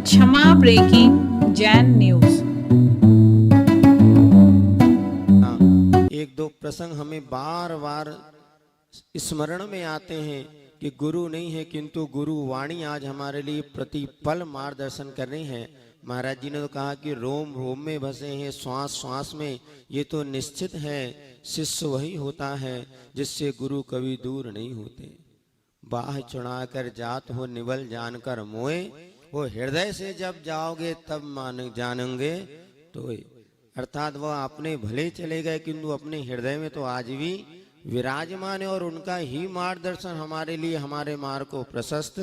क्षमा breaking Jain news. एक दो प्रसंग हमें बार बार स्मरण में आते हैं कि गुरु नहीं है किंतु गुरु वाणी आज हमारे लिए प्रतिपल मार्गदर्शन कर रही है। महाराज जी ने तो कहा कि रोम रोम में बसे हैं, श्वास श्वास में। ये तो निश्चित है शिष्य वही होता है जिससे गुरु कभी दूर नहीं होते। बाह चुना कर जात हो निवल जानकर मोए, वो हृदय से जब जाओगे तब मान जानेंगे। तो अर्थात वह अपने भले चले गए किंतु अपने हृदय में तो आज भी विराजमान है और उनका ही मार्गदर्शन हमारे लिए हमारे मार्ग को प्रशस्त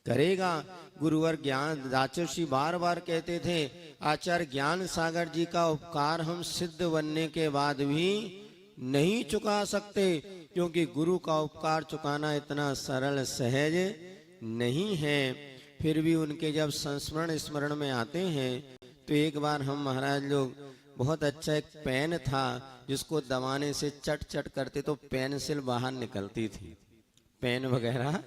करेगा। गुरुवर ज्ञान राजर्षि बार बार कहते थे, आचार्य ज्ञान सागर जी का उपकार हम सिद्ध बनने के बाद भी नहीं चुका सकते, क्योंकि गुरु का उपकार चुकाना इतना सरल सहज नहीं है। फिर भी उनके जब संस्मरण स्मरण में आते हैं तो एक बार हम महाराज लोग बहुत अच्छा एक पेन था जिसको दबाने से चट चट करते तो पेंसिल बाहर निकलती थी, पेन वगैरह।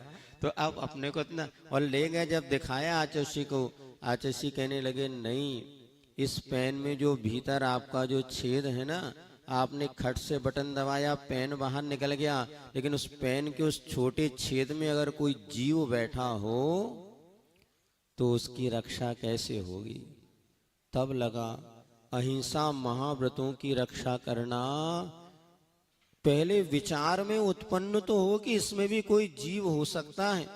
तो अब अपने को इतना और ले गए, जब दिखाया आचर्षि को, आचर्षि कहने लगे नहीं, इस पेन में जो भीतर आपका जो छेद है ना, आपने खट से बटन दबाया पेन बाहर निकल गया, लेकिन उस पेन के उस छोटे छेद में अगर कोई जीव बैठा हो तो उसकी रक्षा कैसे होगी। तब लगा अहिंसा महाव्रतों की रक्षा करना पहले विचार में उत्पन्न तो हो कि इसमें भी कोई जीव हो सकता है।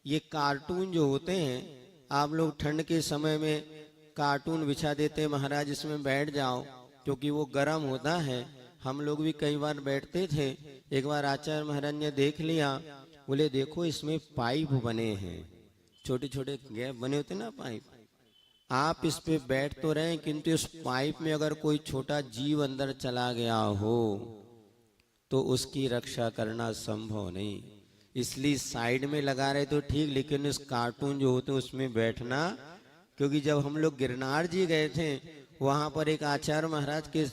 ये कार्टून जो होते हैं, आप लोग ठंड के समय में कार्टून बिछा देते महाराज इसमें बैठ जाओ, क्योंकि वो गर्म होता है। हम लोग भी कई बार बैठते थे। एक बार आचार्य महाराज ने देख लिया, बोले देखो इसमें पाइप बने हैं, छोटे छोटे गैप बने होते ना पाइप, आप इस पे बैठ तो रहे किंतु इस पाइप में अगर कोई छोटा जीव अंदर चला गया हो तो उसकी रक्षा करना संभव नहीं। इसलिए साइड में लगा रहे तो ठीक, लेकिन इस कार्टून जो होते उसमें बैठना, क्योंकि जब हम लोग गिरनार जी गए थे वहां पर एक आचार्य महाराज के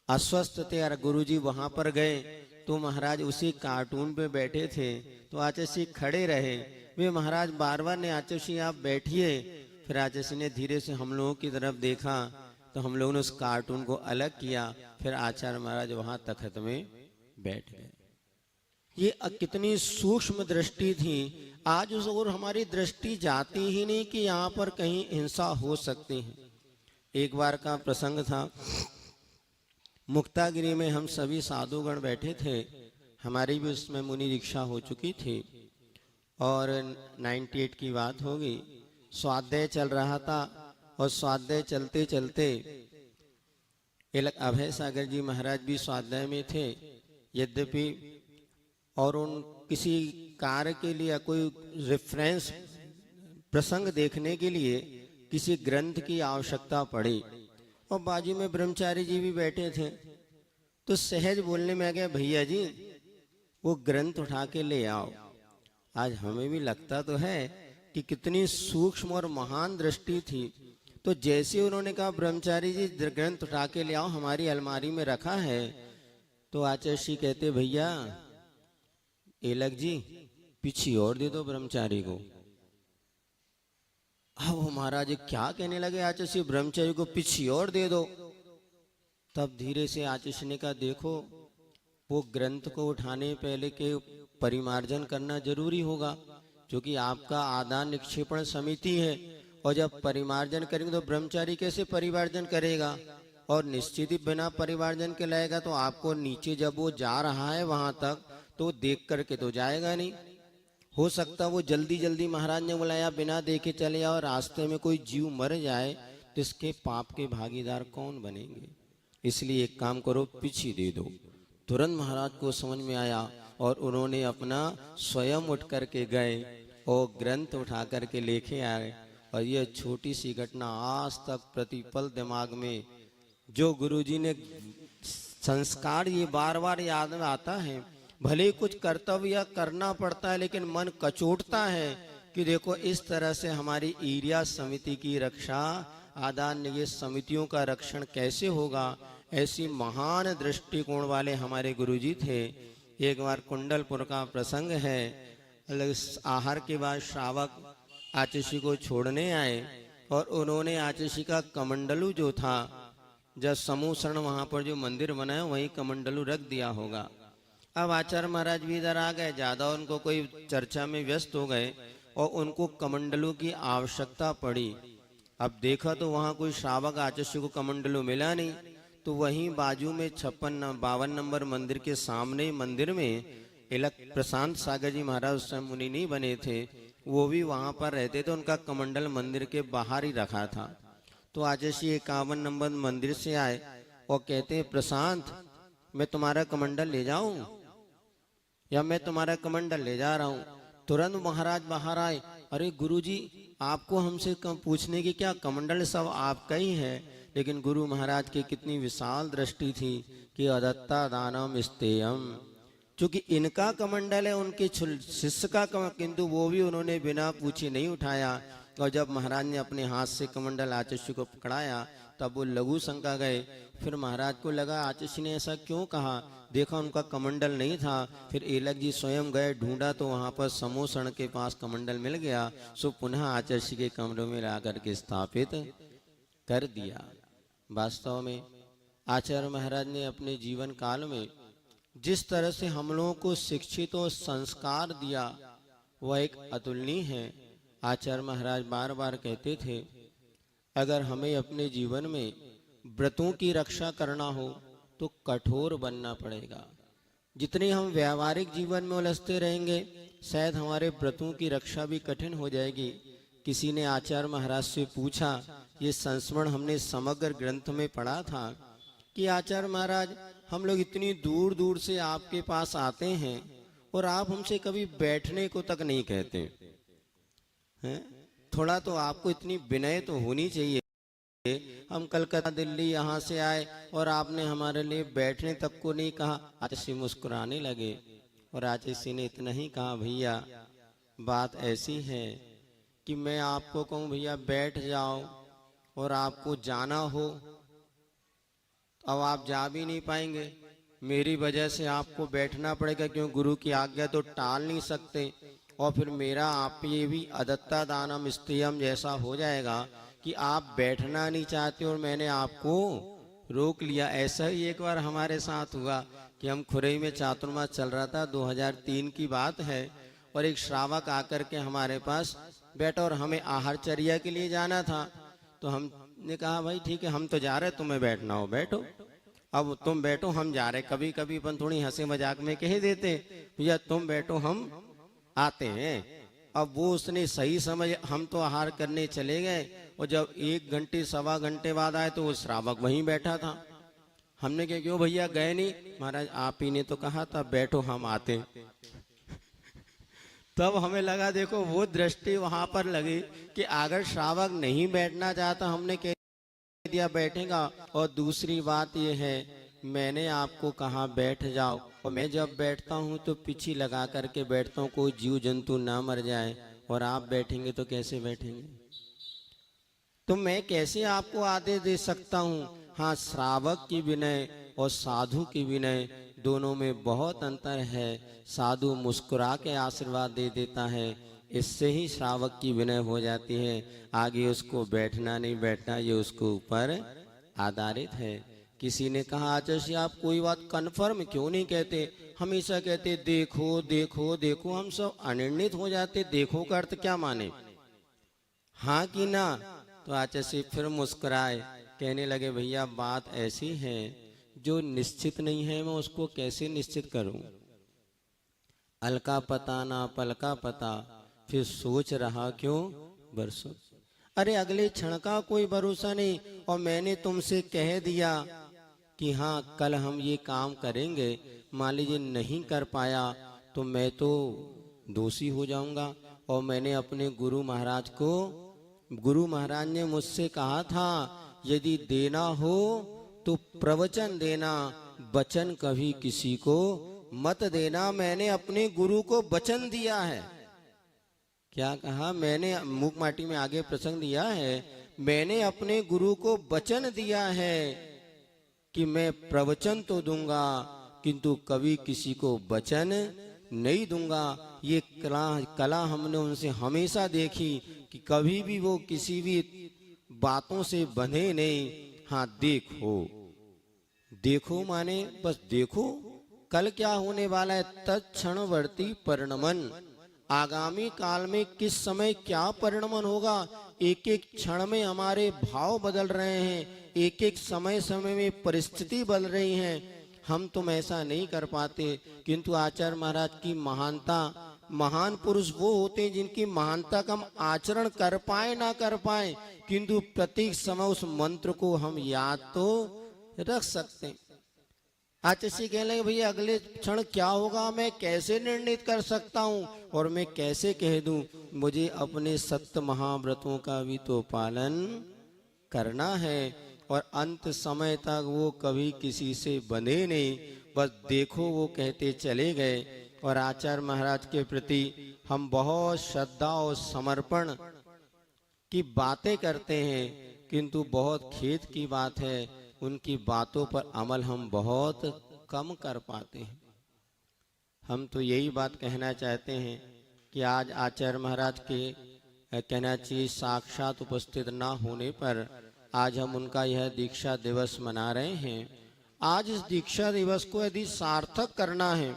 अस्वस्थ थे और गुरु जी वहां पर गए तो महाराज उसी कार्टून पे बैठे थे। तो आचार्य खड़े रहे, वे महाराज बार बार ने आचार्य आप बैठिए। फिर आचार्य ने धीरे से हम लोगों की तरफ देखा तो हम लोगों ने उस कार्टून को अलग किया, फिर आचार्य महाराज वहां तख्त में बैठ गए। ये कितनी सूक्ष्म दृष्टि थी। आज उस ओर हमारी दृष्टि जाती ही नहीं कि यहाँ पर कहीं हिंसा हो सकती है। एक बार का प्रसंग था, मुक्तागिरी में हम सभी साधुगण बैठे थे, हमारी भी उसमें मुनि दीक्षा हो चुकी थी और 98 की बात होगी। स्वाध्याय चल रहा था और स्वाध्याय चलते चलते अभय सागर जी महाराज भी स्वाध्याय में थे। यद्यपि और उन किसी कार्य के लिए कोई रेफरेंस प्रसंग देखने के लिए किसी ग्रंथ की आवश्यकता पड़ी और बाजू में ब्रह्मचारी जी भी बैठे थे। तो सहज बोलने में आ गया, भैया जी वो ग्रंथ उठा के ले आओ। आज हमें भी लगता तो है कि कितनी सूक्ष्म और महान दृष्टि थी। तो जैसे उन्होंने कहा ब्रह्मचारी जी ग्रंथ उठा के ले आओ, हमारी अलमारी में रखा है, तो आचार्य कहते भैया एलक जी पीछे और दे दो ब्रह्मचारी को। अब वो महाराज क्या कहने लगे, आचार्य ब्रह्मचारी को पीछे और दे दो। तब धीरे से आचार्य ने कहा देखो वो ग्रंथ को उठाने पहले के परिमार्जन करना जरूरी होगा, क्योंकि आपका आदान निक्षेपण समिति है और जब परिमार्जन करेंगे तो ब्रह्मचारी कैसे परिमार्जन करेगा, और निश्चित ही बिना परिमार्जन के लाएगा तो आपको नीचे जब वो जा रहा है वहां तक तो देख करके तो जाएगा नहीं। हो सकता वो जल्दी जल्दी महाराज ने बुलाया बिना देखे चले और रास्ते में कोई जीव मर जाए तो इसके पाप के भागीदार कौन बनेंगे। इसलिए एक काम करो पीछे दे दो। तुरंत महाराज को समझ में आया और उन्होंने अपना स्वयं उठ करके गए और ग्रंथ उठा करके लेके आए। और यह छोटी सी घटना आज तक प्रतिपल दिमाग में, जो गुरुजी ने संस्कार ये बार बार याद में आता है। भले कुछ कर्तव्य करना पड़ता है लेकिन मन कचोटता है कि देखो इस तरह से हमारी एरिया समिति की रक्षा, आदान निवेश समितियों का रक्षण कैसे होगा। ऐसी महान दृष्टिकोण वाले हमारे गुरुजी थे। एक बार कुंडलपुर का प्रसंग है, आहार के बाद श्रावक आचर्षि को छोड़ने आए और उन्होंने आचर्षि का कमंडलू जो था, जब समूह शरण वहां पर जो मंदिर बना है वहीं कमंडलू रख दिया होगा। अब आचार्य महाराज भी इधर आ गए, ज्यादा उनको कोई चर्चा में व्यस्त हो गए और उनको कमंडलू की आवश्यकता पड़ी। अब देखा तो वहां कोई श्रावक आचर्षि को कमंडलू मिला नहीं, तो वहीं बाजू में 52 नंबर मंदिर के सामने मंदिर में इलक प्रशांत सागर जी महाराज उस समय मुनि नहीं बने थे, वो भी वहां पर रहते थे। उनका कमंडल मंदिर के बाहर ही रखा था। तो आचर्षि 51 नंबर मंदिर से आए और कहते हैं, प्रशांत मैं तुम्हारा कमंडल ले जाऊं या मैं तुम्हारा कमंडल ले जा रहा हूं। तुरंत महाराज बाहर आए, अरे गुरुजी आपको हमसे पूछने की क्या, कमंडल सब आपका ही है। लेकिन गुरु महाराज की कितनी विशाल दृष्टि थी कि अदत्ता दानम स्तेयम, चूंकि इनका कमंडल है उनके शिष्य का किंतु वो भी उन्होंने बिना पूछे नहीं उठाया। और जब महाराज ने अपने हाथ से कमंडल आचर्षि को पकड़ाया तब वो लघु शंका गए। फिर महाराज को लगा आचर्षि ने ऐसा क्यों कहा, देखा उनका कमंडल नहीं था। फिर एलक जी स्वयं गए, ढूंढा तो वहां पर समूह शरण के पास कमंडल मिल गया। सो पुनः आचर्षि के कमरों में लाकर के स्थापित कर दिया। वास्तव में आचार्य महाराज ने अपने जीवन काल में जिस तरह से हम लोगों को शिक्षित और संस्कार दिया वह एक अतुलनीय है। आचार्य महाराज बार बार कहते थे, अगर हमें अपने जीवन में व्रतों की रक्षा करना हो तो कठोर बनना पड़ेगा। जितने हम व्यावहारिक जीवन में उलझते रहेंगे शायद हमारे व्रतों की रक्षा भी कठिन हो जाएगी। किसी ने आचार्य महाराज से पूछा, ये संस्मरण हमने समग्र ग्रंथ में पढ़ा था कि आचार्य महाराज हम लोग इतनी दूर दूर से आपके पास आते हैं और आप हमसे कभी बैठने को तक नहीं कहते हैं। थोड़ा तो आपको इतनी विनय तो होनी चाहिए। हम कलकत्ता दिल्ली यहाँ से आए और आपने हमारे लिए बैठने तक को नहीं कहा। आचर्षि मुस्कुराने लगे और आचर्षि ने इतना ही कहा, भैया बात ऐसी है कि मैं आपको कहूँ भैया बैठ जाओ और आपको जाना हो अब आप जा भी नहीं पाएंगे, मेरी वजह से आपको बैठना पड़ेगा, क्यों गुरु की आज्ञा तो टाल नहीं सकते। और फिर मेरा आप ये भी अदत्ता दानम स्तेयम जैसा हो जाएगा कि आप बैठना नहीं चाहते और मैंने आपको रोक लिया। ऐसा ही एक बार हमारे साथ हुआ कि हम खुरई में चातुर्मास चल रहा था, 2003 की बात है, और एक श्रावक आकर के हमारे पास बैठा और हमें आहारचर्या के लिए जाना था। तो हमने कहा भाई ठीक है हम तो जा रहे, तुम्हें बैठना हो बैठो, अब तुम बैठो हम जा रहे। कभी कभी अपन थोड़ी हंसे मजाक में कह देते, भैया तुम बैठो हम आते हैं। अब वो उसने सही समझ, हम तो आहार करने चले गए और जब 1 घंटे सवा घंटे बाद आए तो वो श्रावक वहीं बैठा था। हमने कहा क्यों भैया गए नहीं, महाराज आप ही ने तो कहा था बैठो हम आते। तब हमें लगा देखो वो दृष्टि वहां पर लगी कि अगर श्रावक नहीं बैठना चाहता हमने कह दिया बैठेगा। और दूसरी बात ये है, मैंने आपको कहा बैठ जाओ और मैं जब बैठता हूँ तो पीछे लगा करके बैठता हूँ, कोई जीव जंतु ना मर जाए, और आप बैठेंगे तो कैसे बैठेंगे, तो मैं कैसे आपको आदेश दे सकता हूँ। हाँ, श्रावक की विनय और साधु की विनय दोनों में बहुत अंतर है। साधु मुस्कुरा के आशीर्वाद दे देता है, इससे ही श्रावक की विनय हो जाती है। आगे उसको बैठना नहीं बैठना ये उसको ऊपर आधारित है। किसी ने कहा आचार्य आप कोई बात कन्फर्म क्यों नहीं कहते, हमेशा कहते देखो देखो देखो, हम सब अनिर्णित हो जाते। देखो का अर्थ क्या माने, हाँ कि ना। तो आचार्य फिर मुस्कुराए, कहने लगे भैया बात ऐसी है जो निश्चित नहीं है मैं उसको कैसे निश्चित करूं। अलका पता ना पलका पता, फिर सोच रहा क्यों बरसों। अरे अगले क्षण का कोई भरोसा नहीं, और मैंने तुमसे कह दिया कि हाँ कल हम ये काम करेंगे, मान लीजिए नहीं कर पाया तो मैं तो दोषी हो जाऊंगा। और मैंने अपने गुरु महाराज को, गुरु महाराज ने मुझसे कहा था यदि देना हो तो प्रवचन देना, वचन कभी किसी को मत देना। मैंने अपने गुरु को वचन दिया है। क्या कहा, मैंने मुख माटी में आगे प्रसंग दिया है, मैंने अपने गुरु को वचन दिया है कि मैं प्रवचन तो दूंगा किंतु कभी किसी को वचन नहीं दूंगा। ये कला हमने उनसे हमेशा देखी कि कभी भी वो किसी भी बातों से बंधे नहीं। हाँ, देखो देखो माने बस देखो कल क्या होने वाला है, तत्क्षणवर्ती परिणमन। आगामी काल में किस समय क्या परिणमन होगा, एक एक क्षण में हमारे भाव बदल रहे हैं, एक एक समय समय में परिस्थिति बदल रही है। हम तुम ऐसा नहीं कर पाते, किंतु आचार्य महाराज की महानता, महान पुरुष वो होते हैं जिनकी महानता का हम आचरण कर पाए ना कर पाए, किंतु प्रत्येक समय उस मंत्र को हम याद तो रख सकते हैं। आचार्य कह लगे भैया अगले क्षण क्या होगा मैं कैसे निर्णित कर सकता हूँ, और मैं कैसे कह दूं, मुझे अपने सत्य महाव्रतों का भी तो पालन करना है। और अंत समय तक वो कभी किसी से बंधे नहीं, बस देखो वो कहते चले गए। और आचार्य महाराज के प्रति हम बहुत श्रद्धा और समर्पण की बातें करते हैं, किंतु बहुत खेद की बात है उनकी बातों पर अमल हम बहुत कम कर पाते हैं। हम तो यही बात कहना चाहते हैं कि आज आचार्य महाराज के कहना चाहिए साक्षात उपस्थित ना होने पर आज हम उनका यह दीक्षा दिवस मना रहे हैं। आज इस दीक्षा दिवस को यदि सार्थक करना है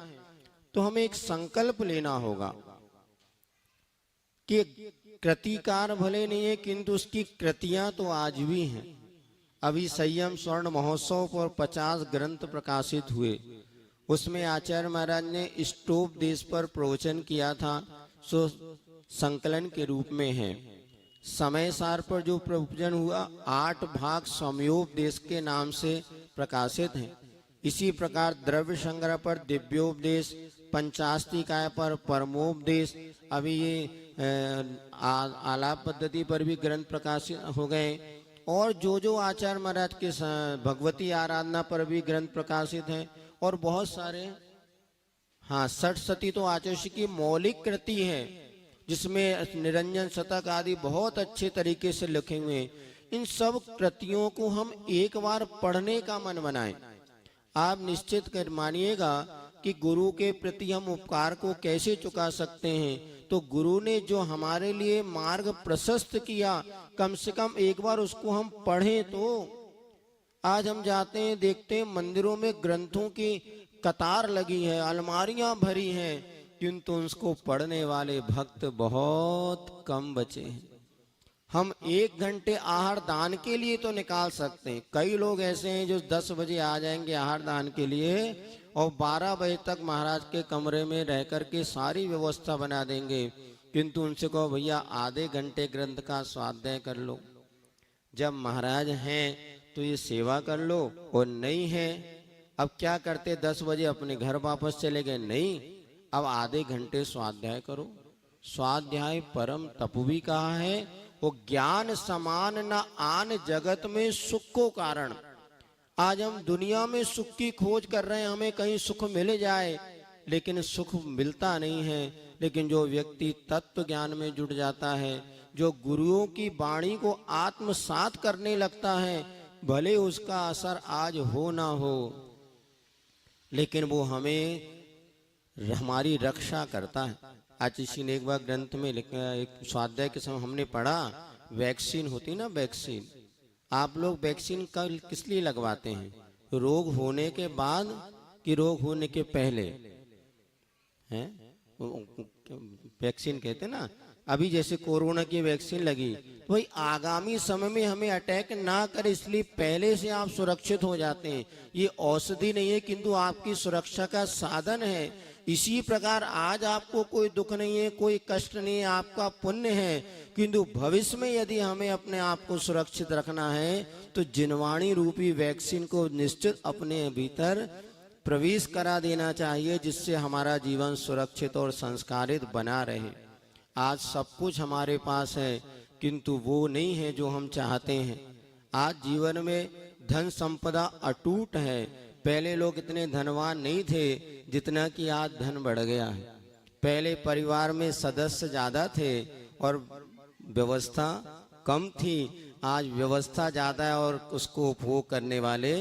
तो हमें एक संकल्प लेना होगा कि कृतिकार भले नहीं है किंतु उसकी कृतियां तो आज भी हैं। अभी संयम स्वर्ण महोत्सव पर 50 ग्रंथ प्रकाशित हुए, उसमें आचार्य महाराज ने इष्टोपदेश पर प्रवचन किया था, सो संकलन के रूप में है। समय सार पर जो प्रवचन हुआ 8 भाग समयोपदेश के नाम से प्रकाशित हैं। इसी प्रकार द्रव्य संग्रह पर दिव्योपदेश, पंचास्तिकाय पर परमोपदेश, अभी ये आलाप पद्धति पर भी ग्रंथ प्रकाशित हो गए। और जो आचार्य महाराज के भगवती आराधना पर भी ग्रंथ प्रकाशित हैं, और बहुत सारे, हाँ, 60 सती तो आचार्य की मौलिक कृति है जिसमें निरंजन शतक आदि बहुत अच्छे तरीके से लिखे हुए हैं। इन सब कृतियों को हम एक बार पढ़ने का मन बनाएं। आप निश्चित कर मानिएगा कि गुरु के प्रति हम उपकार को कैसे चुका सकते हैं। तो गुरु ने जो हमारे लिए मार्ग प्रशस्त किया, कम से कम एक बार उसको हम पढ़ें। तो आज हम जाते हैं देखते हैं मंदिरों में ग्रंथों की कतार लगी है, अलमारियां भरी हैं, किंतु उसको पढ़ने वाले भक्त बहुत कम बचे हैं। हम 1 घंटे आहार दान के लिए तो निकाल सकते हैं। कई लोग ऐसे हैं जो 10 बजे आ जाएंगे आहार दान के लिए और 12 बजे तक महाराज के कमरे में रह करके सारी व्यवस्था बना देंगे, किंतु उनसे कहो भैया आधे घंटे ग्रंथ का स्वाध्याय कर लो। जब महाराज हैं तो ये सेवा कर लो, और नहीं है अब क्या करते, 10 बजे अपने घर वापस चले गए, नहीं अब आधे घंटे स्वाध्याय करो। स्वाध्याय परम तप भी कहा है, वो ज्ञान समान न आन जगत में सुख को कारण। आज हम दुनिया में सुख की खोज कर रहे हैं, हमें कहीं सुख मिल जाए, लेकिन सुख मिलता नहीं है। लेकिन जो व्यक्ति तत्व ज्ञान में जुट जाता है, जो गुरुओं की वाणी को आत्मसात करने लगता है, भले उसका असर आज हो ना हो, लेकिन वो हमें हमारी रक्षा करता है। आज इसी ने एक बार ग्रंथ में लिखा, एक स्वाध्याय के समय हमने पढ़ा, वैक्सीन होती ना, वैक्सीन, आप लोग वैक्सीन किस लिए लगवाते हैं, रोग होने के बाद कि रोग होने के पहले? हैं वैक्सीन कहते ना। अभी जैसे कोरोना की वैक्सीन लगी तो भाई आगामी समय में हमें अटैक ना करे, इसलिए पहले से आप सुरक्षित हो जाते हैं। ये औषधि नहीं है किंतु आपकी सुरक्षा का साधन है। इसी प्रकार आज आपको कोई दुख नहीं है, कोई कष्ट नहीं है, आपका पुण्य है, किंतु भविष्य में यदि हमें अपने आप को सुरक्षित रखना है तो जिनवाणी रूपी वैक्सीन को निश्चित अपने भीतर प्रवेश करा देना चाहिए, जिससे हमारा जीवन सुरक्षित और संस्कारित बना रहे। आज सब कुछ हमारे पास है, किंतु वो नहीं है जो हम चाहते हैं। आज जीवन में धन संपदा अटूट है। पहले लोग इतने धनवान नहीं थे जितना कि आज धन बढ़ गया है। पहले परिवार में सदस्य ज्यादा थे और व्यवस्था कम थी। आज व्यवस्था ज्यादा है और उसको उपभोग करने वाले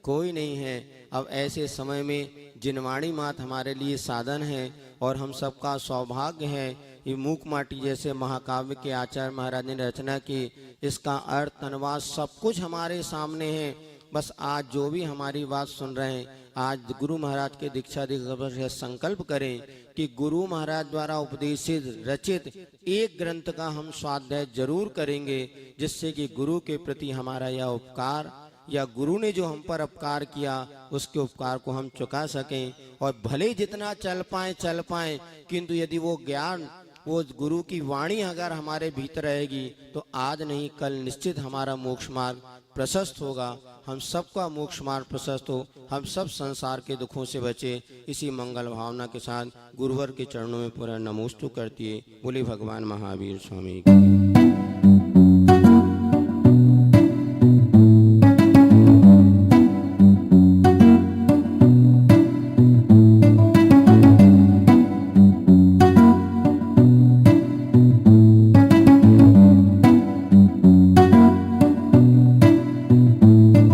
कोई नहीं है। अब ऐसे समय में जिनवाणी मात हमारे लिए साधन है और हम सबका सौभाग्य है। ये मूक माटी जैसे महाकाव्य के आचार्य महाराज ने रचना की, इसका अर्थ अनुवाद सब कुछ हमारे सामने है। बस आज जो भी हमारी बात सुन रहे हैं, आज गुरु महाराज के दीक्षा दीक्षा से संकल्प करें कि गुरु महाराज द्वारा उपदेशित रचित एक ग्रंथ का हम स्वाध्याय जरूर करेंगे, जिससे कि गुरु के प्रति हमारा यह उपकार या गुरु ने जो हम पर उपकार किया उसके उपकार को हम चुका सकें। और भले जितना चल पाए, किंतु यदि वो ज्ञान, वो गुरु की वाणी अगर हमारे भीतर रहेगी तो आज नहीं कल निश्चित हमारा मोक्ष मार्ग प्रशस्त होगा। हम सबका मोक्ष मार्ग प्रशस्त हो, हम सब संसार के दुखों से बचे। इसी मंगल भावना के साथ गुरुवर के चरणों में पूरा नमोस्तु करती है। बोले भगवान महावीर स्वामी की।